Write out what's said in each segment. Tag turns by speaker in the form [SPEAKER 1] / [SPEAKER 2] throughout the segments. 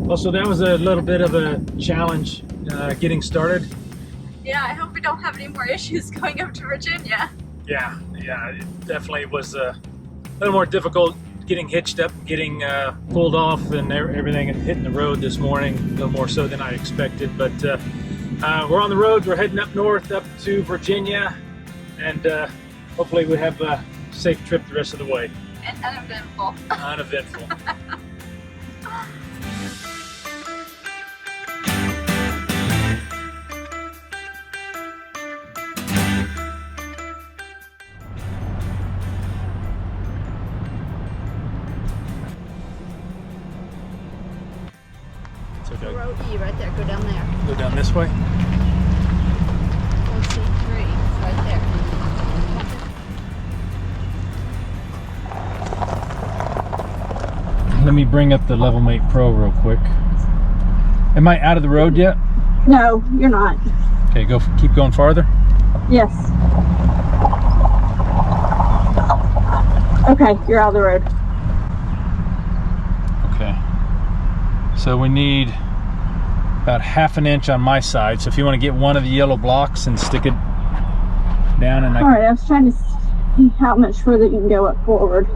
[SPEAKER 1] Well, so that was a little bit of a challenge getting started.
[SPEAKER 2] Yeah, I hope we don't have any more issues going up to Virginia.
[SPEAKER 1] Yeah, it definitely was a little more difficult getting hitched up, getting pulled off, and everything and hitting the road this morning, a little more so than I expected. But we're on the road. We're heading up north, up to Virginia, and hopefully we have a safe trip the rest of the way.
[SPEAKER 2] And uneventful.
[SPEAKER 1] Uneventful.
[SPEAKER 2] Okay. Road E right there. Go down there.
[SPEAKER 1] Go down this way.
[SPEAKER 2] We'll see 3. It's right there.
[SPEAKER 1] Let me bring up the Level Mate Pro real quick. Am I out of the road yet?
[SPEAKER 3] No, you're not.
[SPEAKER 1] Okay, keep going farther.
[SPEAKER 3] Yes. Okay, you're out of the road.
[SPEAKER 1] Okay. So we need about 1/2 inch on my side. So if you want to get one of the yellow blocks and stick it down, and
[SPEAKER 3] all right, I was trying to see how much further you can go up forward.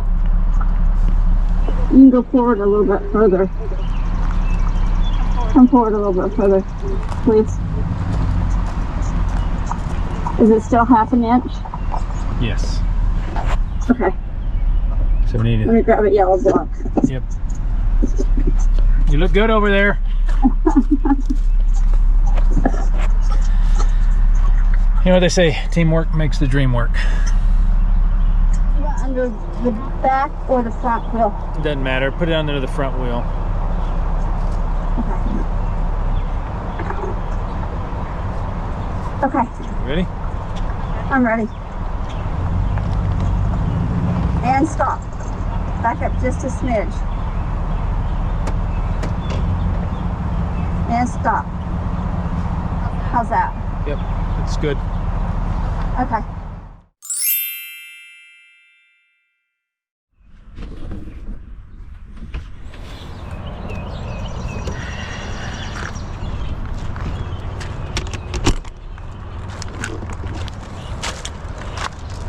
[SPEAKER 3] You can go forward a little bit further. Come forward a little bit further, please. Is it still 1/2 inch?
[SPEAKER 1] Yes.
[SPEAKER 3] Okay.
[SPEAKER 1] So we need it.
[SPEAKER 3] Let me grab a yellow block.
[SPEAKER 1] Yep. You look good over there. You know what they say, teamwork makes the dream work.
[SPEAKER 3] You want under the back or the front wheel?
[SPEAKER 1] It doesn't matter. Put it under the front wheel.
[SPEAKER 3] Okay.
[SPEAKER 1] Ready?
[SPEAKER 3] I'm ready. And stop. Back up just a smidge. And stop. How's that?
[SPEAKER 1] Yep, that's good.
[SPEAKER 3] Okay.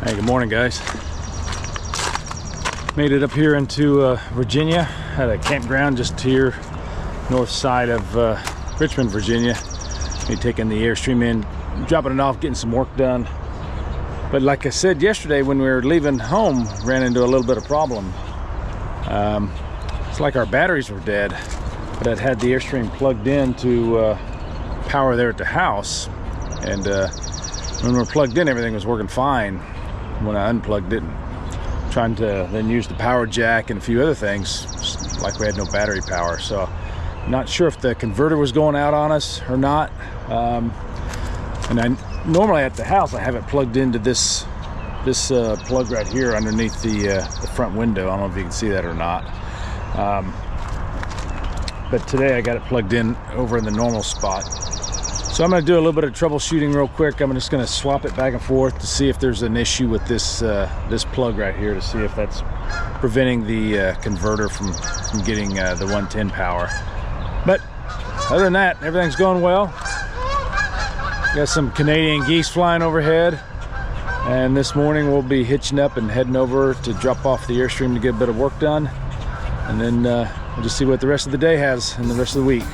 [SPEAKER 1] Hey, good morning, guys. Made it up here into Virginia at a campground just here north side of Richmond, Virginia. We're taking the Airstream in, dropping it off, getting some work done. But like I said yesterday when we were leaving home, ran into a little bit of problem. It's like our batteries were dead, but I'd had the Airstream plugged in to power there at the house, and when we were plugged in, everything was working fine. When I unplugged it, trying to then use the power jack and a few other things, like we had no battery power. So I'm not sure if the converter was going out on us or not. And I normally at the house I have it plugged into this plug right here underneath the front window. I don't know if you can see that or not. But today I got it plugged in over in the normal spot. So I'm going to do a little bit of troubleshooting real quick. I'm just going to swap it back and forth to see if there's an issue with this plug right here, to see if that's preventing the converter from getting the 110 power. But other than that, everything's going well. Got some Canadian geese flying overhead, and this morning we'll be hitching up and heading over to drop off the Airstream to get a bit of work done, and then we'll just see what the rest of the day has and the rest of the week.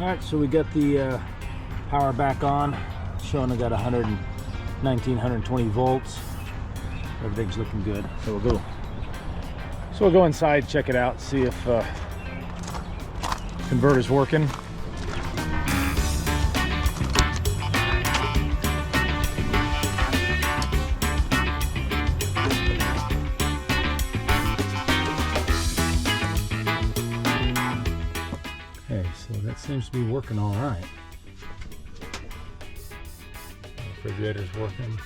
[SPEAKER 1] Alright, so we got the power back on, showing I got 120 volts. Everything's looking good. So we'll go inside, check it out, see if converter's working. seems to be working all right. Refrigerator's working.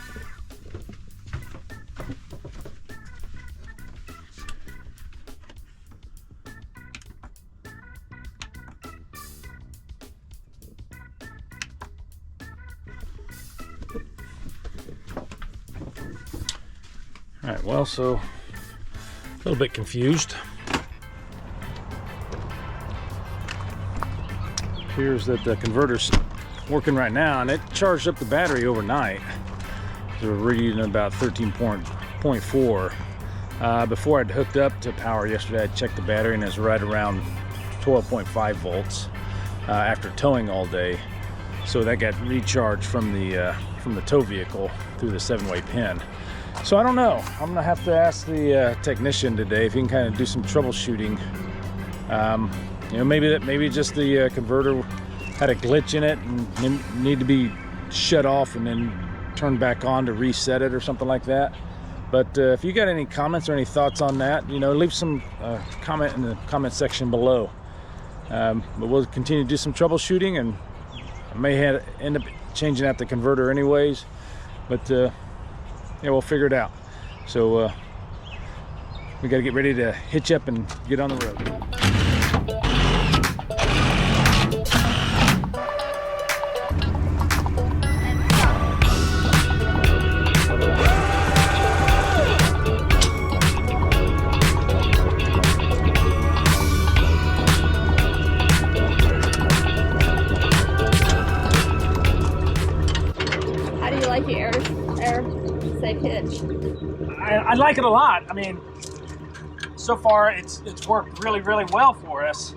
[SPEAKER 1] All right, well, so a little bit confused. Appears that the converter's working right now, and it charged up the battery overnight. So we're reading about 13.4. Before I'd hooked up to power yesterday, I checked the battery, and it's right around 12.5 volts after towing all day. So that got recharged from the tow vehicle through the 7-way pin. So I don't know. I'm gonna have to ask the technician today if he can kind of do some troubleshooting. You know, maybe just the converter had a glitch in it and need to be shut off and then turned back on to reset it or something like that. But if you got any comments or any thoughts on that, you know, leave some comment in the comment section below. But we'll continue to do some troubleshooting, and I may end up changing out the converter anyways. But yeah, we'll figure it out. So we got to get ready to hitch up and get on the road.
[SPEAKER 2] Hitch.
[SPEAKER 1] I like it a lot. I mean, so far it's worked really well for us.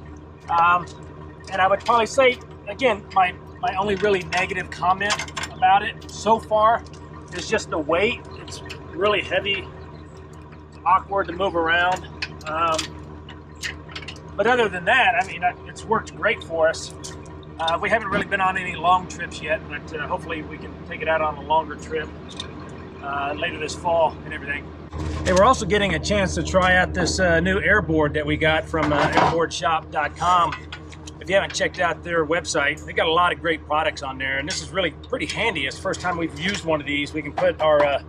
[SPEAKER 1] And I would probably say, again, my only really negative comment about it so far is just the weight. It's really heavy, awkward to move around. But other than that, I mean, it's worked great for us. We haven't really been on any long trips yet, but hopefully we can take it out on a longer trip later this fall and everything. Hey, we're also getting a chance to try out this new airboard that we got from airboardshop.com. If you haven't checked out their website, they got a lot of great products on there, and this is really pretty handy. It's the first time we've used one of these. We can put our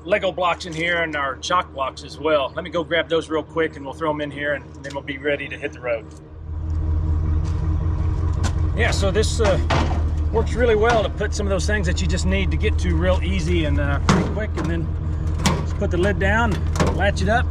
[SPEAKER 1] Lego blocks in here and our chalk blocks as well. Let me go grab those real quick, and we'll throw them in here, and then we'll be ready to hit the road. Yeah, so this works really well to put some of those things that you just need to get to real easy and pretty quick, and then just put the lid down, latch it up.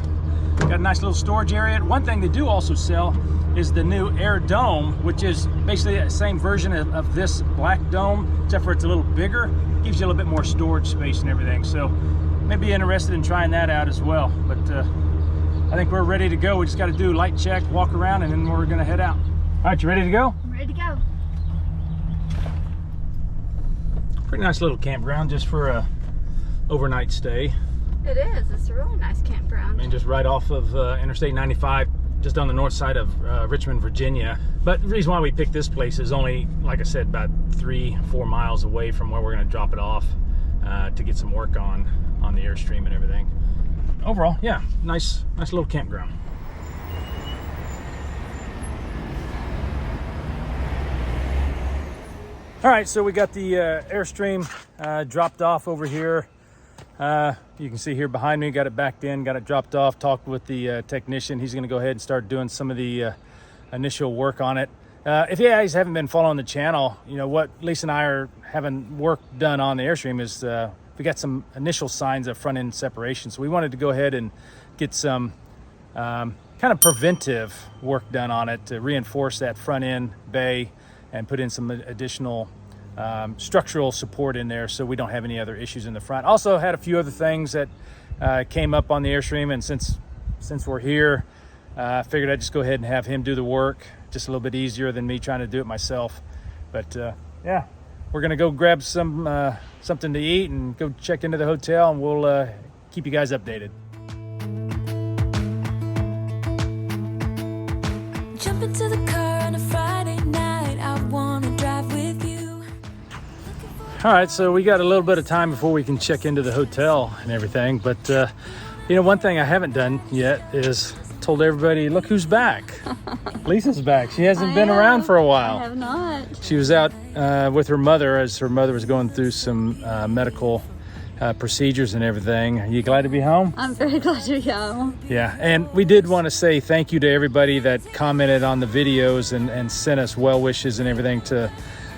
[SPEAKER 1] Got a nice little storage area. One thing they do also sell is the new Air Dome, which is basically the same version of this black dome, except for it's a little bigger. Gives you a little bit more storage space and everything. So maybe interested in trying that out as well. But I think we're ready to go. We just got to do a light check, walk around, and then we're going to head out. All right, you ready to go?
[SPEAKER 2] I'm ready to go.
[SPEAKER 1] Pretty nice little campground just for a overnight stay.
[SPEAKER 2] It is. It's a really nice campground.
[SPEAKER 1] I mean, just right off of Interstate 95, just on the north side of Richmond, Virginia. But the reason why we picked this place is only, like I said, about 3-4 miles away from where we're going to drop it off to get some work on the Airstream and everything. Overall, yeah, nice little campground. All right, so we got the Airstream dropped off over here. You can see here behind me, got it backed in, got it dropped off, talked with the technician. He's gonna go ahead and start doing some of the initial work on it. If you guys haven't been following the channel, you know what Lisa and I are having work done on the Airstream is we got some initial signs of front end separation. So we wanted to go ahead and get some kind of preventive work done on it to reinforce that front end bay and put in some additional structural support in there so we don't have any other issues in the front. Also had a few other things that came up on the Airstream, and since we're here, I figured I'd just go ahead and have him do the work. Just a little bit easier than me trying to do it myself. But yeah, we're gonna go grab some something to eat and go check into the hotel, and we'll keep you guys updated.
[SPEAKER 4] Jump into the car on a Friday night, I wanna drive with you.
[SPEAKER 1] All right, so we got a little bit of time before we can check into the hotel and everything, but You know, one thing I haven't done yet is told everybody, look who's back. Lisa's back. She hasn't been around for a while.
[SPEAKER 2] I have not.
[SPEAKER 1] She was out with her mother as her mother was going through some medical procedures and everything. Are you glad to be home?
[SPEAKER 2] I'm very glad to be home.
[SPEAKER 1] Yeah, and we did want to say thank you to everybody that commented on the videos and sent us well wishes and everything to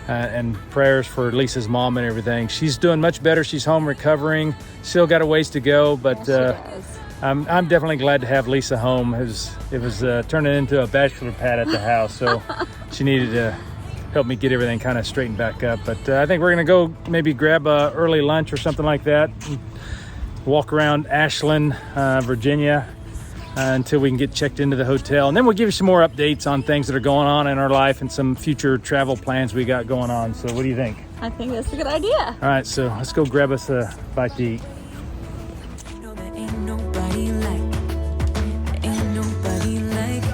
[SPEAKER 1] and prayers for Lisa's mom and everything. She's doing much better. She's home recovering. Still got a ways to go, but
[SPEAKER 2] Yes,
[SPEAKER 1] I'm definitely glad to have Lisa home. It was turning into a bachelor pad at the house, so she needed to help me get everything kind of straightened back up. But I think we're gonna go maybe grab a early lunch or something like that. Walk around Ashland, Virginia, until we can get checked into the hotel, and then we'll give you some more updates on things that are going on in our life and some future travel plans we got going on. So what do you think?
[SPEAKER 2] I think that's a good idea.
[SPEAKER 1] All right, so let's go grab us a bite to eat.
[SPEAKER 4] No, there ain't nobody like, there ain't nobody like.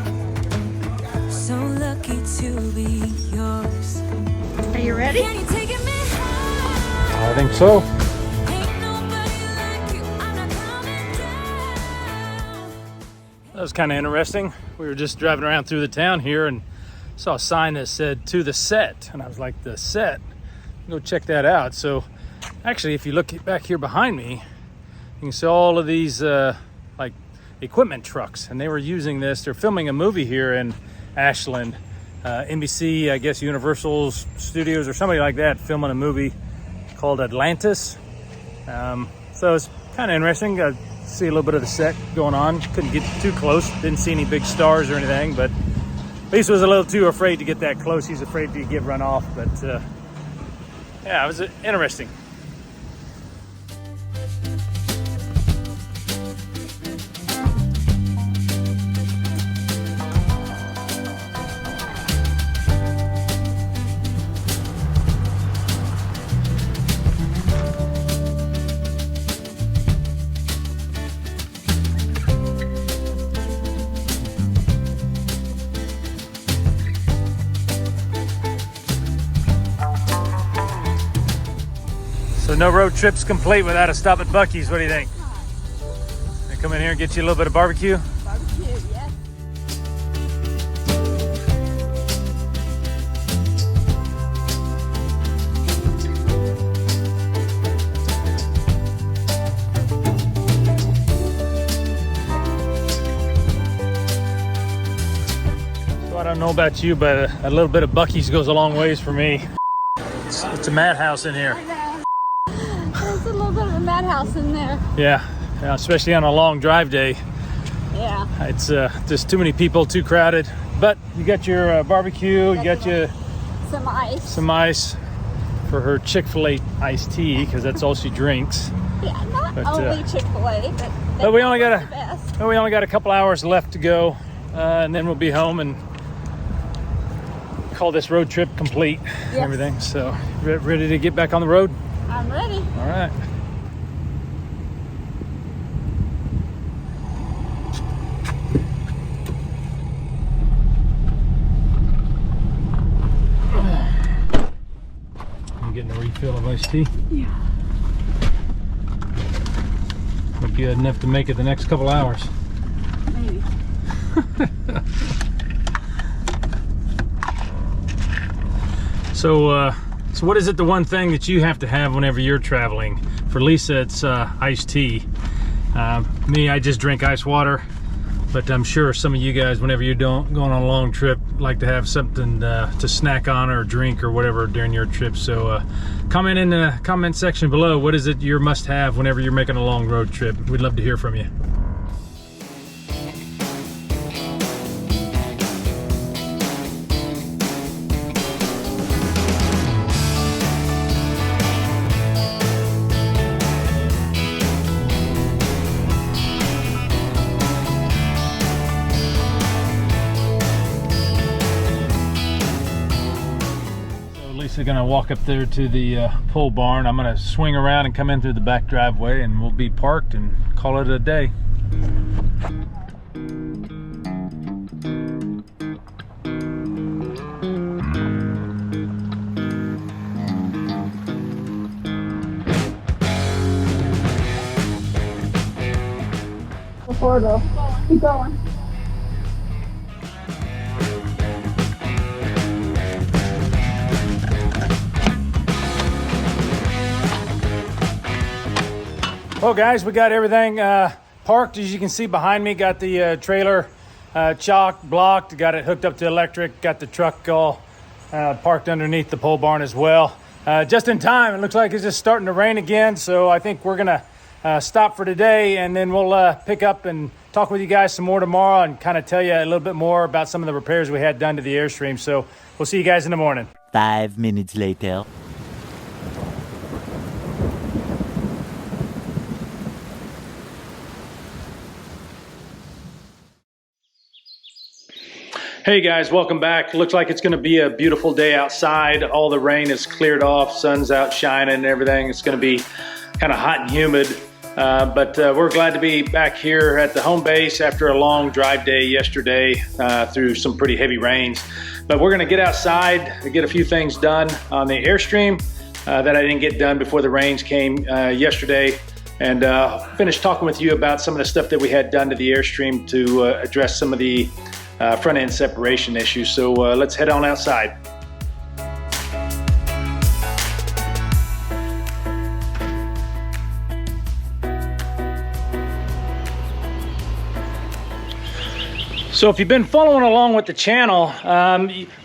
[SPEAKER 4] So lucky to be yours.
[SPEAKER 2] Are you ready?
[SPEAKER 4] Can you take me high?
[SPEAKER 1] I think so.
[SPEAKER 4] Ain't nobody like you. I'm not coming down.
[SPEAKER 1] That was kind of interesting. We were just driving around through the town here and saw a sign that said "to the set," and I was like, "The set? Go check that out." So actually, if you look back here behind me, you can see all of these like equipment trucks, and they were using this. They're filming a movie here in Ashland. NBC, I guess Universal Studios or somebody like that, filming a movie called Atlantis. So it's kind of interesting. See a little bit of the set going on. Couldn't get too close. Didn't see any big stars or anything, but Lisa was a little too afraid to get that close. He's afraid to get run off, but yeah, it was interesting. So no road trips complete without a stop at Buc-ee's. What do you think? I come in here and get you a little bit of barbecue.
[SPEAKER 2] Barbecue, yes.
[SPEAKER 1] So I don't know about you, but a little bit of Buc-ee's goes a long ways for me. It's a madhouse in here.
[SPEAKER 2] There's a little bit of a madhouse in there.
[SPEAKER 1] Yeah, especially on a long drive day.
[SPEAKER 2] Yeah.
[SPEAKER 1] It's just too many people, too crowded. But you got your barbecue, you got your
[SPEAKER 2] Some ice.
[SPEAKER 1] for her Chick-fil-A iced tea, because that's all she drinks.
[SPEAKER 2] Yeah, not
[SPEAKER 1] But,
[SPEAKER 2] only Chick-fil-A,
[SPEAKER 1] but we only got
[SPEAKER 2] the best.
[SPEAKER 1] we only got a couple hours left to go, and then we'll be home and call this road trip complete. And
[SPEAKER 2] Yes.
[SPEAKER 1] everything. So ready to get back on the road?
[SPEAKER 2] I'm ready.
[SPEAKER 1] All right. I'm getting a refill of iced tea.
[SPEAKER 2] Yeah.
[SPEAKER 1] Hope you had enough to make it the next couple hours.
[SPEAKER 2] Maybe.
[SPEAKER 1] So what is it, the one thing that you have to have whenever you're traveling? For Lisa, it's iced tea. Me, I just drink ice water. But I'm sure some of you guys, whenever you're going on a long trip, like to have something to snack on or drink or whatever during your trip. So comment in the comment section below. What is it your must-have whenever you're making a long road trip? We'd love to hear from you. Lisa's gonna walk up there to the pole barn. I'm gonna swing around and come in through the back driveway, and we'll be parked and call it a day.
[SPEAKER 3] before though. Keep going.
[SPEAKER 1] Well guys, we got everything parked. As you can see behind me, got the trailer chalked, blocked, got it hooked up to electric, got the truck all parked underneath the pole barn as well. Just in time. It looks like it's just starting to rain again, so I think we're gonna stop for today, and then we'll pick up and talk with you guys some more tomorrow and kind of tell you a little bit more about some of the repairs we had done to the Airstream. So we'll see you guys in the morning.
[SPEAKER 5] 5 minutes later.
[SPEAKER 1] Hey guys, welcome back. Looks like it's gonna be a beautiful day outside. All the rain is cleared off, sun's out shining and everything. It's gonna be kind of hot and humid, but we're glad to be back here at the home base after a long drive day yesterday through some pretty heavy rains. But we're gonna get outside and get a few things done on the Airstream that I didn't get done before the rains came yesterday, and finish talking with you about some of the stuff that we had done to the Airstream to address some of the front end separation issues. So let's head on outside. So if you've been following along with the channel,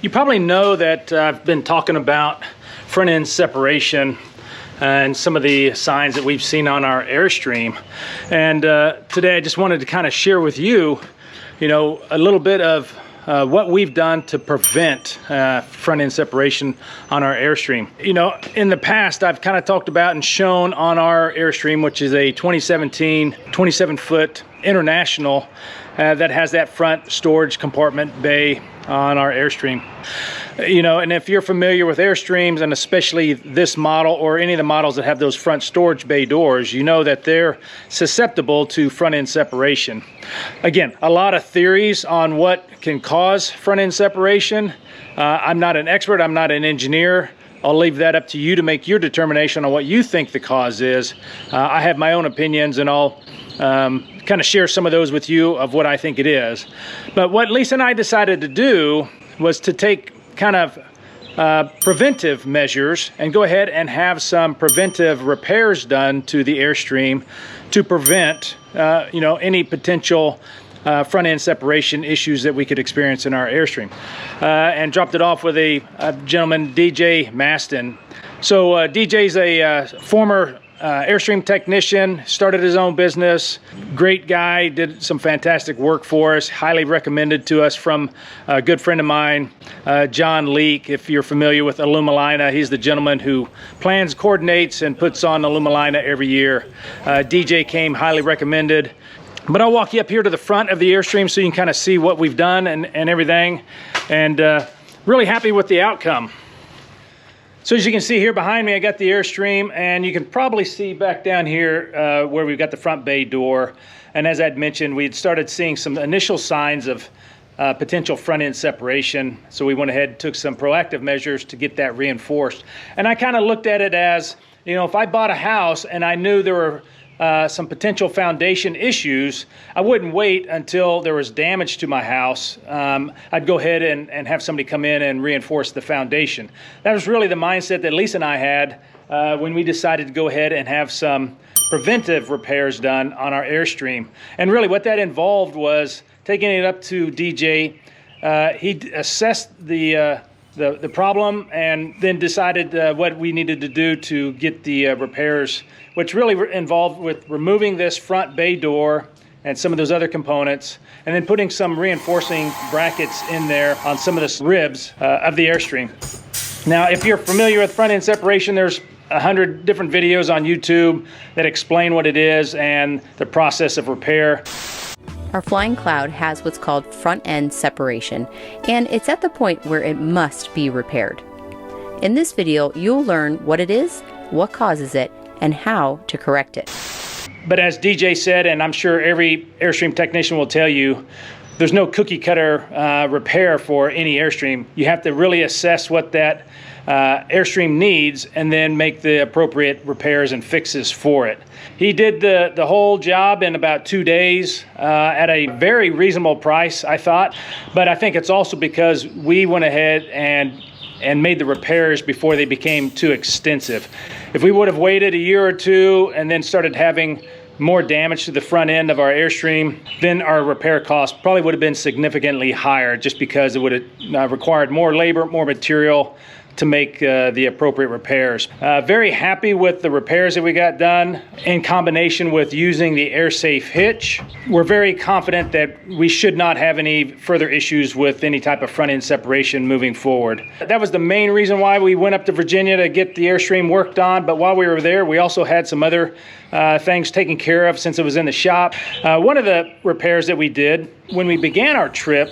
[SPEAKER 1] you probably know that I've been talking about front end separation and some of the signs that we've seen on our Airstream. And today I just wanted to kind of share with you, a little bit of what we've done to prevent front end separation on our Airstream. In the past, I've kind of talked about and shown on our Airstream, which is a 2017 27-foot International that has that front storage compartment bay on our Airstream. And if you're familiar with Airstreams, and especially this model or any of the models that have those front storage bay doors, you know that they're susceptible to front end separation. Again, a lot of theories on what can cause front end separation. I'm not an expert, I'm not an engineer. I'll leave that up to you to make your determination on what you think the cause is. I have my own opinions, and I'll kind of share some of those with you of what I think it is. But what Lisa and I decided to do was to take kind of preventive measures and go ahead and have some preventive repairs done to the Airstream to prevent any potential front end separation issues that we could experience in our Airstream, and dropped it off with a gentleman, DJ Mastin. So DJ's a former Airstream technician, started his own business, great guy, did some fantastic work for us, highly recommended to us from a good friend of mine, John Leake. If you're familiar with Alumalina, he's the gentleman who plans, coordinates, and puts on Alumalina every year. DJ came highly recommended. But I'll walk you up here to the front of the Airstream so you can kind of see what we've done and everything, and really happy with the outcome. So as you can see here behind me, I got the Airstream, and you can probably see back down here where we've got the front bay door. And as I'd mentioned, we had started seeing some initial signs of potential front end separation. So we went ahead and took some proactive measures to get that reinforced. And I kind of looked at it as, if I bought a house and I knew there were some potential foundation issues, I wouldn't wait until there was damage to my house. I'd go ahead and have somebody come in and reinforce the foundation. That was really the mindset that Lisa and I had when we decided to go ahead and have some preventive repairs done on our Airstream. And really what that involved was taking it up to DJ. He assessed the problem and then decided what we needed to do to get the repairs, which really involved with removing this front bay door and some of those other components, and then putting some reinforcing brackets in there on some of the ribs of the Airstream. Now, if you're familiar with front end separation, there's 100 different videos on YouTube that explain what it is and the process of repair.
[SPEAKER 6] Our Flying Cloud has what's called front end separation, and it's at the point where it must be repaired. In this video, you'll learn what it is, what causes it, and how to correct it.
[SPEAKER 1] But as DJ said, and I'm sure every Airstream technician will tell you, there's no cookie cutter repair for any Airstream. You have to really assess what that Airstream needs and then make the appropriate repairs and fixes for it. He did the whole job in about 2 days at a very reasonable price, I thought. But I think it's also because we went ahead and made the repairs before they became too extensive. If we would have waited a year or two and then started having more damage to the front end of our Airstream, then our repair costs probably would have been significantly higher, just because it would have required more labor, more material to make the appropriate repairs. Very happy with the repairs that we got done in combination with using the AirSafe hitch. We're very confident that we should not have any further issues with any type of front end separation moving forward. That was the main reason why we went up to Virginia to get the Airstream worked on, but while we were there, we also had some other things taken care of since it was in the shop. One of the repairs that we did when we began our trip,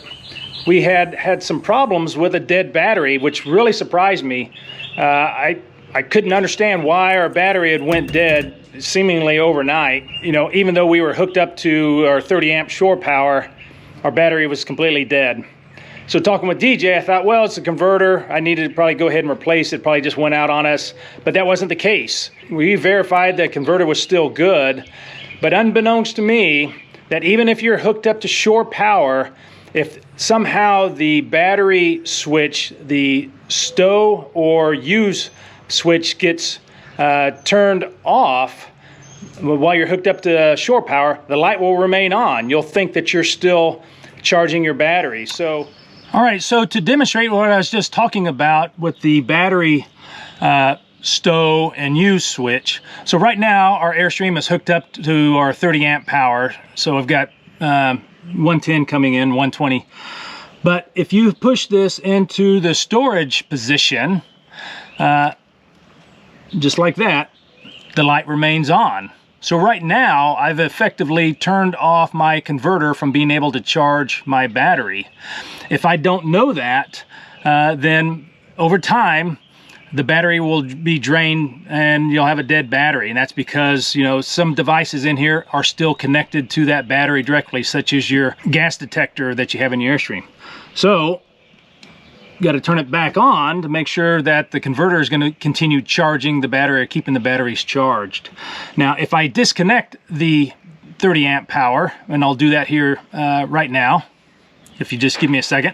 [SPEAKER 1] we had some problems with a dead battery, which really surprised me. I couldn't understand why our battery had went dead seemingly overnight. You know, even though we were hooked up to our 30 amp shore power, our battery was completely dead. So talking with DJ, I thought, well, it's a converter. I needed to probably go ahead and replace it. Probably just went out on us, but that wasn't the case. We verified the converter was still good, but unbeknownst to me, that even if you're hooked up to shore power, if somehow the battery switch, the stow or use switch gets turned off while you're hooked up to shore power, the light will remain on. You'll think that you're still charging your battery. So, all right, so to demonstrate what I was just talking about with the battery stow and use switch. So right now our Airstream is hooked up to our 30 amp power. So I've got 110 coming in, 120. But if you push this into the storage position, just like that, the light remains on. So right now, I've effectively turned off my converter from being able to charge my battery. If I don't know that, then over time, the battery will be drained and you'll have a dead battery. And that's because, you know, some devices in here are still connected to that battery directly, such as your gas detector that you have in your Airstream. So you got to turn it back on to make sure that the converter is going to continue charging the battery or keeping the batteries charged. Now, if I disconnect the 30 amp power, and I'll do that here right now, if you just give me a second.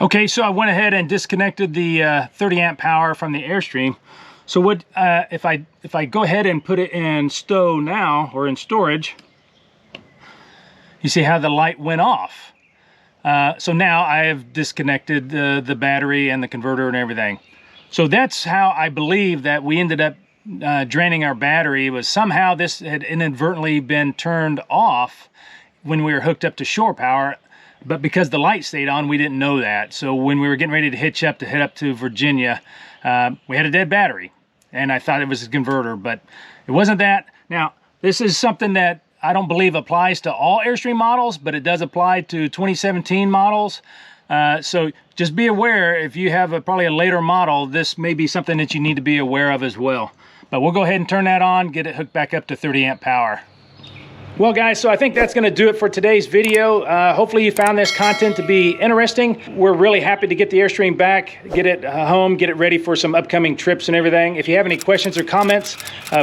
[SPEAKER 1] Okay, so I went ahead and disconnected the 30 amp power from the Airstream. So what if I go ahead and put it in stow now, or in storage, you see how the light went off. So now I have disconnected the battery and the converter and everything. So that's how I believe that we ended up draining our battery, was somehow this had inadvertently been turned off when we were hooked up to shore power. But because the light stayed on, we didn't know that. So when we were getting ready to hitch up to head up to Virginia, we had a dead battery. And I thought it was a converter, but it wasn't that. Now, this is something that I don't believe applies to all Airstream models, but it does apply to 2017 models. So just be aware, if you have probably a later model, this may be something that you need to be aware of as well. But we'll go ahead and turn that on, get it hooked back up to 30 amp power. Well guys, so I think that's going to do it for today's video. Hopefully you found this content to be interesting. We're really happy to get the Airstream back, get it home, get it ready for some upcoming trips and everything. If you have any questions or comments,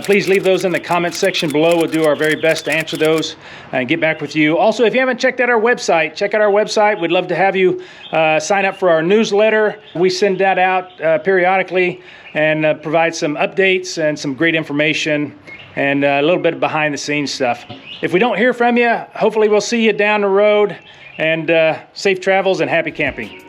[SPEAKER 1] please leave those in the comments section below. We'll do our very best to answer those and get back with you. Also, if you haven't checked out our website, check out our website. We'd love to have you sign up for our newsletter. We send that out periodically and provide some updates and some great information and a little bit of behind the scenes stuff. If we don't hear from you, hopefully we'll see you down the road, and safe travels and happy camping.